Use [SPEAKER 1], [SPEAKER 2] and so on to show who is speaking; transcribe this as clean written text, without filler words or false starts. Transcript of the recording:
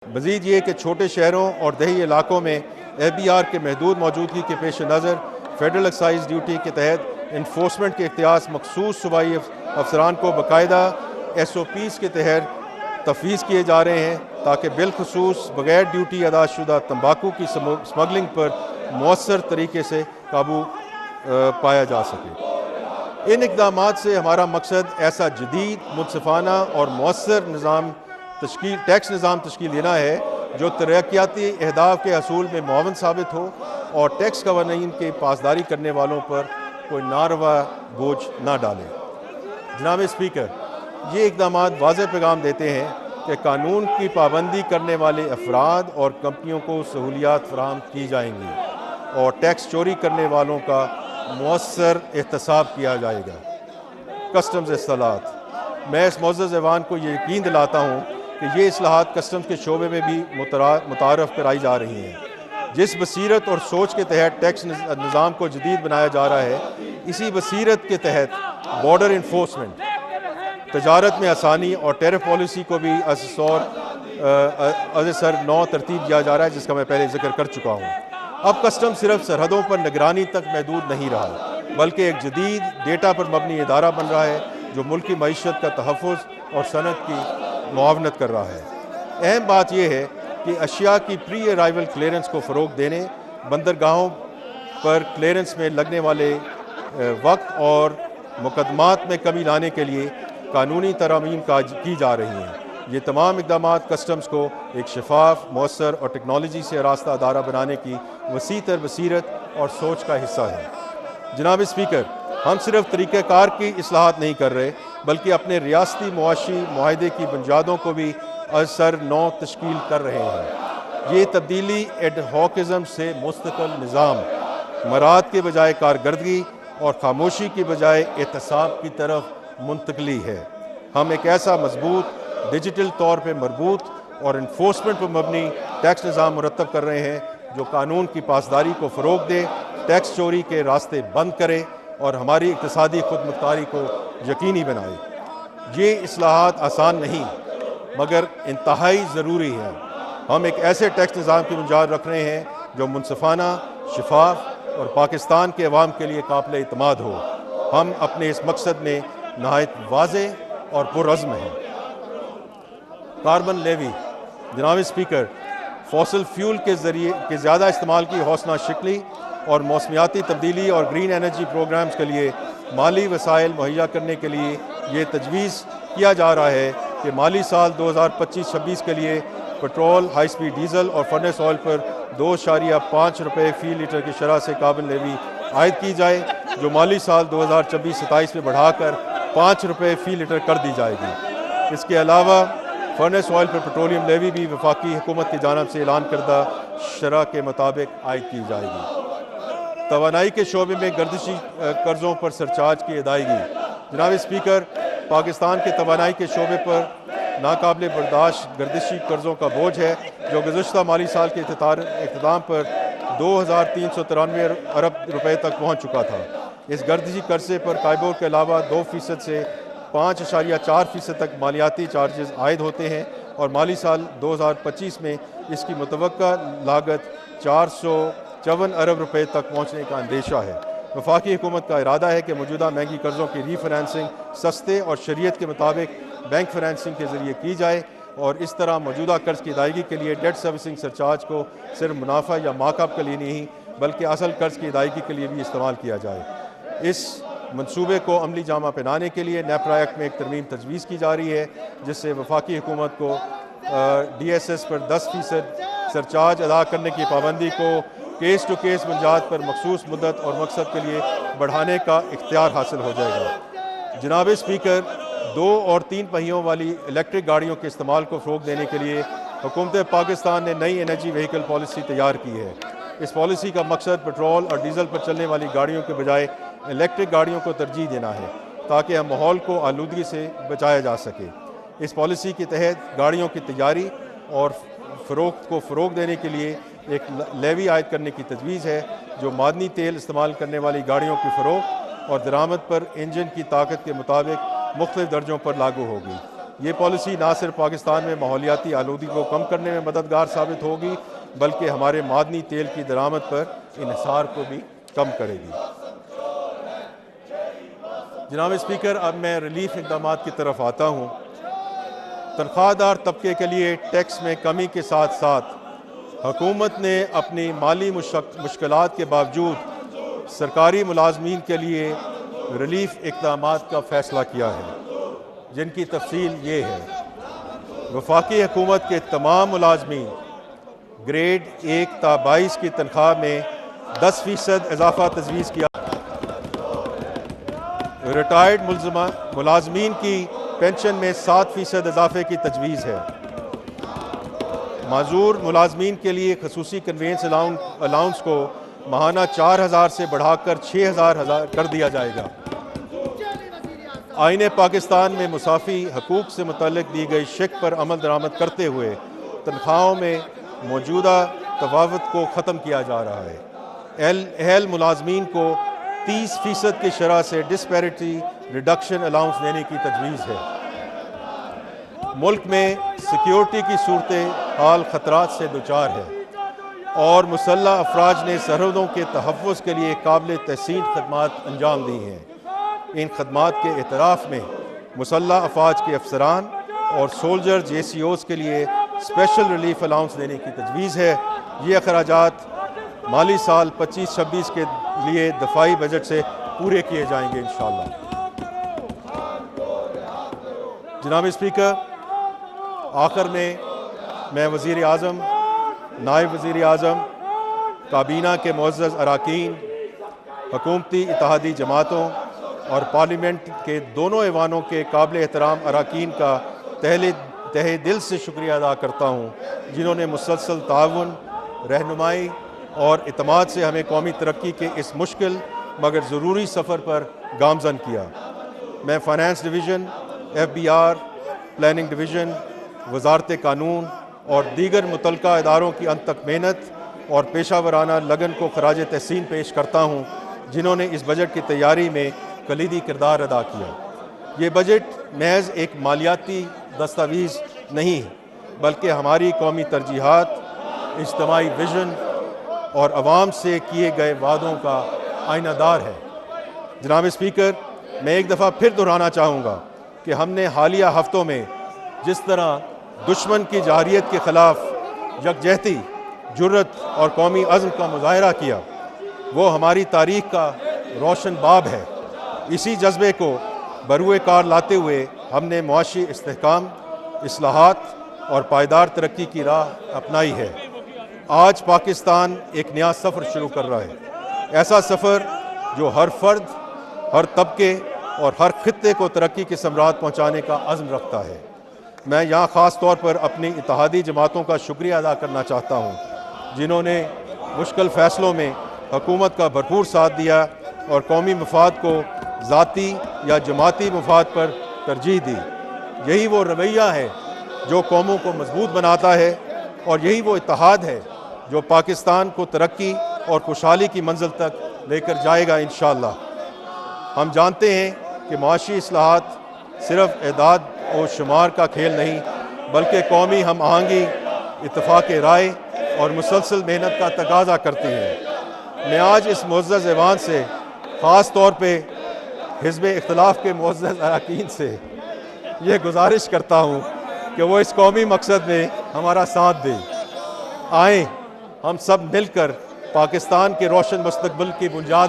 [SPEAKER 1] مزید یہ کہ چھوٹے شہروں اور دیہی علاقوں میں FBR کے محدود موجودگی کے پیش نظر فیڈرل ایکسائز ڈیوٹی کے تحت انفورسمنٹ کے اختیار مخصوص صوبائی افسران کو باقاعدہ SOPs کے تحت تفویض کیے جا رہے ہیں تاکہ بالخصوص بغیر ڈیوٹی ادا شدہ تمباکو کی سمگلنگ پر مؤثر طریقے سے قابو پایا جا سکے۔ ان اقدامات سے ہمارا مقصد ایسا جدید، منصفانہ اور مؤثر ٹیکس نظام تشکیل دینا ہے جو ترقیاتی اہداف کے حصول میں معاون ثابت ہو اور ٹیکس قوانین کی پاسداری کرنے والوں پر کوئی ناروا بوجھ نہ ڈالے۔ جناب اسپیکر، یہ اقدامات واضح پیغام دیتے ہیں کہ قانون کی پابندی کرنے والے افراد اور کمپنیوں کو سہولیات فراہم کی جائیں گی اور ٹیکس چوری کرنے والوں کا مؤثر احتساب کیا جائے گا۔ کسٹمز اصلاحات، میں اس معزز ایوان کو یہ یقین دلاتا ہوں کہ یہ اصلاحات کسٹمز کے شعبے میں بھی متعارف کرائی جا رہی ہیں۔ جس بصیرت اور سوچ کے تحت ٹیکس نظام کو جدید بنایا جا رہا ہے، اسی بصیرت کے تحت بارڈر انفورسمنٹ، تجارت میں آسانی اور ٹیرف پالیسی کو بھی از سر نو ترتیب دیا جا رہا ہے، جس کا میں پہلے ذکر کر چکا ہوں۔ اب کسٹم صرف سرحدوں پر نگرانی تک محدود نہیں رہا، بلکہ ایک جدید ڈیٹا پر مبنی ادارہ بن رہا ہے جو ملکی معیشت کا تحفظ اور صنعت کی معاونت کر رہا ہے۔ اہم بات یہ ہے کہ اشیاء کی پری ارائیول کلیئرنس کو فروغ دینے، بندرگاہوں پر کلیئرنس میں لگنے والے وقت اور مقدمات میں کمی لانے کے لیے قانونی ترامیم کی جا رہی ہیں۔ یہ تمام اقدامات کسٹمز کو ایک شفاف، مؤثر اور ٹیکنالوجی سے آراستہ ادارہ بنانے کی وسیع تر بصیرت اور سوچ کا حصہ ہے۔ جناب اسپیکر، ہم صرف طریقہ کار کی اصلاحات نہیں کر رہے، بلکہ اپنے ریاستی معاشی معاہدے کی بنیادوں کو بھی از سر نو تشکیل کر رہے ہیں۔ یہ تبدیلی ایڈ ہاکزم سے مستقل نظام، مراد کے بجائے کارکردگی اور خاموشی کی بجائے احتساب کی طرف منتقلی ہے۔ ہم ایک ایسا مضبوط، ڈیجیٹل طور پہ مربوط اور انفورسمنٹ پر مبنی ٹیکس نظام مرتب کر رہے ہیں جو قانون کی پاسداری کو فروغ دے، ٹیکس چوری کے راستے بند کرے اور ہماری اقتصادی خود مختاری کو یقینی بنائے۔ یہ اصلاحات آسان نہیں مگر انتہائی ضروری ہیں۔ ہم ایک ایسے ٹیکس نظام کی بنیاد رکھ رہے ہیں جو منصفانہ، شفاف اور پاکستان کے عوام کے لیے قابل اعتماد ہو۔ ہم اپنے اس مقصد میں نہایت واضح اور پرعزم ہیں۔ کاربن لیوی، جناب اسپیکر، فوسل فیول کے زیادہ استعمال کی حوصلہ شکنی اور موسمیاتی تبدیلی اور گرین انرجی پروگرامز کے لیے مالی وسائل مہیا کرنے کے لیے یہ تجویز کیا جا رہا ہے کہ مالی سال 2025-26 کے لیے پٹرول، ہائی سپیڈ ڈیزل اور فرنس آئل پر 2.5 روپے فی لیٹر کی شرح سے کاربن لیوی عائد کی جائے، جو مالی سال 2026-27 میں بڑھا کر 5 روپے فی لیٹر کر دی جائے گی۔ اس کے علاوہ فرنس آئل پر پیٹرولیم لیوی بھی وفاقی حکومت کی جانب سے اعلان کردہ شرح کے مطابق عائد کی جائے گی۔ توانائی کے شعبے میں گردشی قرضوں پر سرچارج کی ادائیگی، جناب اسپیکر، پاکستان کے توانائی کے شعبے پر ناقابل برداشت گردشی قرضوں کا بوجھ ہے جو گزشتہ مالی سال کے اختتام پر 2,393 ارب روپے تک پہنچ چکا تھا۔ اس گردشی قرضے پر قائبوں کے علاوہ 2% سے 5.4% تک مالیاتی چارجز عائد ہوتے ہیں اور مالی سال 2025 میں اس کی متوقع لاگت 454 ارب روپے تک پہنچنے کا اندیشہ ہے۔ وفاقی حکومت کا ارادہ ہے کہ موجودہ مہنگی قرضوں کی ری فنانسنگ سستے اور شریعت کے مطابق بینک فنانسنگ کے ذریعے کی جائے اور اس طرح موجودہ قرض کی ادائیگی کے لیے ڈیٹ سروسنگ سرچارج کو صرف منافع یا مارک اپ کے لیے نہیں بلکہ اصل قرض کی ادائیگی کے لیے بھی استعمال کیا جائے۔ اس منصوبے کو عملی جامہ پہنانے کے لیے نیپرا ایکٹ میں ایک ترمیم تجویز کی جا رہی ہے جس سے وفاقی حکومت کو DSS پر 10% سرچارج ادا کرنے کی پابندی کو کیس ٹو کیس بنیاد پر مخصوص مدت اور مقصد کے لیے بڑھانے کا اختیار حاصل ہو جائے گا۔ جناب اسپیکر، 2 اور 3 پہیوں والی الیکٹرک گاڑیوں کے استعمال کو فروغ دینے کے لیے حکومت پاکستان نے نئی انرجی وہیکل پالیسی تیار کی ہے۔ اس پالیسی کا مقصد پیٹرول اور ڈیزل پر چلنے والی گاڑیوں کے بجائے الیکٹرک گاڑیوں کو ترجیح دینا ہے تاکہ ہم ماحول کو آلودگی سے بچایا جا سکے۔ اس پالیسی کے تحت گاڑیوں کی تیاری اور فروخت کو فروغ دینے کے لیے ایک لیوی عائد کرنے کی تجویز ہے جو معدنی تیل استعمال کرنے والی گاڑیوں کی فروخت اور درآمد پر انجن کی طاقت کے مطابق مختلف درجوں پر لاگو ہوگی۔ یہ پالیسی نہ صرف پاکستان میں ماحولیاتی آلودگی کو کم کرنے میں مددگار ثابت ہوگی بلکہ ہمارے معدنی تیل کی درآمد پر انحصار کو بھی کم کرے گی۔ جناب اسپیکر، اب میں ریلیف اقدامات کی طرف آتا ہوں۔ تنخواہ دار طبقے کے لیے ٹیکس میں کمی کے ساتھ ساتھ حکومت نے اپنی مالی مشکلات کے باوجود سرکاری ملازمین کے لیے ریلیف اقدامات کا فیصلہ کیا ہے، جن کی تفصیل یہ ہے۔ وفاقی حکومت کے تمام ملازمین گریڈ 1 تا 22 کی تنخواہ میں 10% اضافہ تجویز کیا۔ ریٹائرڈ ملازمین کی پینشن میں 7% اضافے کی تجویز ہے۔ معذور ملازمین کے لیے خصوصی کنوینس الاؤنس کو ماہانہ 4,000 سے بڑھا کر 6,000 کر دیا جائے گا۔ آئین پاکستان میں مساوی حقوق سے متعلق دی گئی شق پر عمل درآمد کرتے ہوئے تنخواہوں میں موجودہ تفاوت کو ختم کیا جا رہا ہے۔ اہل ملازمین کو 30% کی شرح سے ڈسپیرٹی ریڈکشن الاؤنس دینے کی تجویز ہے۔ ملک میں سیکیورٹی کی صورتحال خطرات سے دوچار ہے اور مسلح افواج نے سرحدوں کے تحفظ کے لیے قابل تحسین خدمات انجام دی ہیں۔ ان خدمات کے اعتراف میں مسلح افواج کے افسران اور سولجر JCOs کے لیے اسپیشل ریلیف الاؤنس دینے کی تجویز ہے۔ یہ اخراجات مالی سال 25-26 کے لیے دفاعی بجٹ سے پورے کیے جائیں گے انشاءاللہ۔ جناب اسپیکر، آخر میں وزیر اعظم، نائب وزیر اعظم، کابینہ کے معزز اراکین، حکومتی اتحادی جماعتوں اور پارلیمنٹ کے دونوں ایوانوں کے قابل احترام اراکین کا تہہ دل سے شکریہ ادا کرتا ہوں، جنہوں نے مسلسل تعاون، رہنمائی اور اعتماد سے ہمیں قومی ترقی کے اس مشکل مگر ضروری سفر پر گامزن کیا۔ میں finance division, FBR، planning division, وزارت قانون اور دیگر متعلقہ اداروں کی انتھک محنت اور پیشہ ورانہ لگن کو خراج تحسین پیش کرتا ہوں، جنہوں نے اس بجٹ کی تیاری میں کلیدی کردار ادا کیا۔ یہ بجٹ محض ایک مالیاتی دستاویز نہیں بلکہ ہماری قومی ترجیحات، اجتماعی ویژن اور عوام سے کیے گئے وعدوں کا آئینہ دار ہے۔ جناب اسپیکر، میں ایک دفعہ پھر دہرانا چاہوں گا کہ ہم نے حالیہ ہفتوں میں جس طرح دشمن کی جارحیت کے خلاف یکجہتی، جرأت اور قومی عزم کا مظاہرہ کیا، وہ ہماری تاریخ کا روشن باب ہے۔ اسی جذبے کو بروئے کار لاتے ہوئے ہم نے معاشی استحکام، اصلاحات اور پائیدار ترقی کی راہ اپنائی ہے۔ آج پاکستان ایک نیا سفر شروع کر رہا ہے، ایسا سفر جو ہر فرد، ہر طبقے اور ہر خطے کو ترقی کے ثمرات پہنچانے کا عزم رکھتا ہے۔ میں یہاں خاص طور پر اپنی اتحادی جماعتوں کا شکریہ ادا کرنا چاہتا ہوں، جنہوں نے مشکل فیصلوں میں حکومت کا بھرپور ساتھ دیا اور قومی مفاد کو ذاتی یا جماعتی مفاد پر ترجیح دی۔ یہی وہ رویہ ہے جو قوموں کو مضبوط بناتا ہے اور یہی وہ اتحاد ہے جو پاکستان کو ترقی اور خوشحالی کی منزل تک لے کر جائے گا انشاءاللہ۔ ہم جانتے ہیں کہ معاشی اصلاحات صرف اعداد و شمار کا کھیل نہیں بلکہ قومی ہم آہنگی، اتفاق رائے اور مسلسل محنت کا تقاضا کرتی ہیں۔ میں آج اس معزز ایوان سے، خاص طور پہ حزب اختلاف کے معزز اراکین سے یہ گزارش کرتا ہوں کہ وہ اس قومی مقصد میں ہمارا ساتھ دیں۔ آئیں ہم سب مل کر پاکستان کے روشن مستقبل کی بنیاد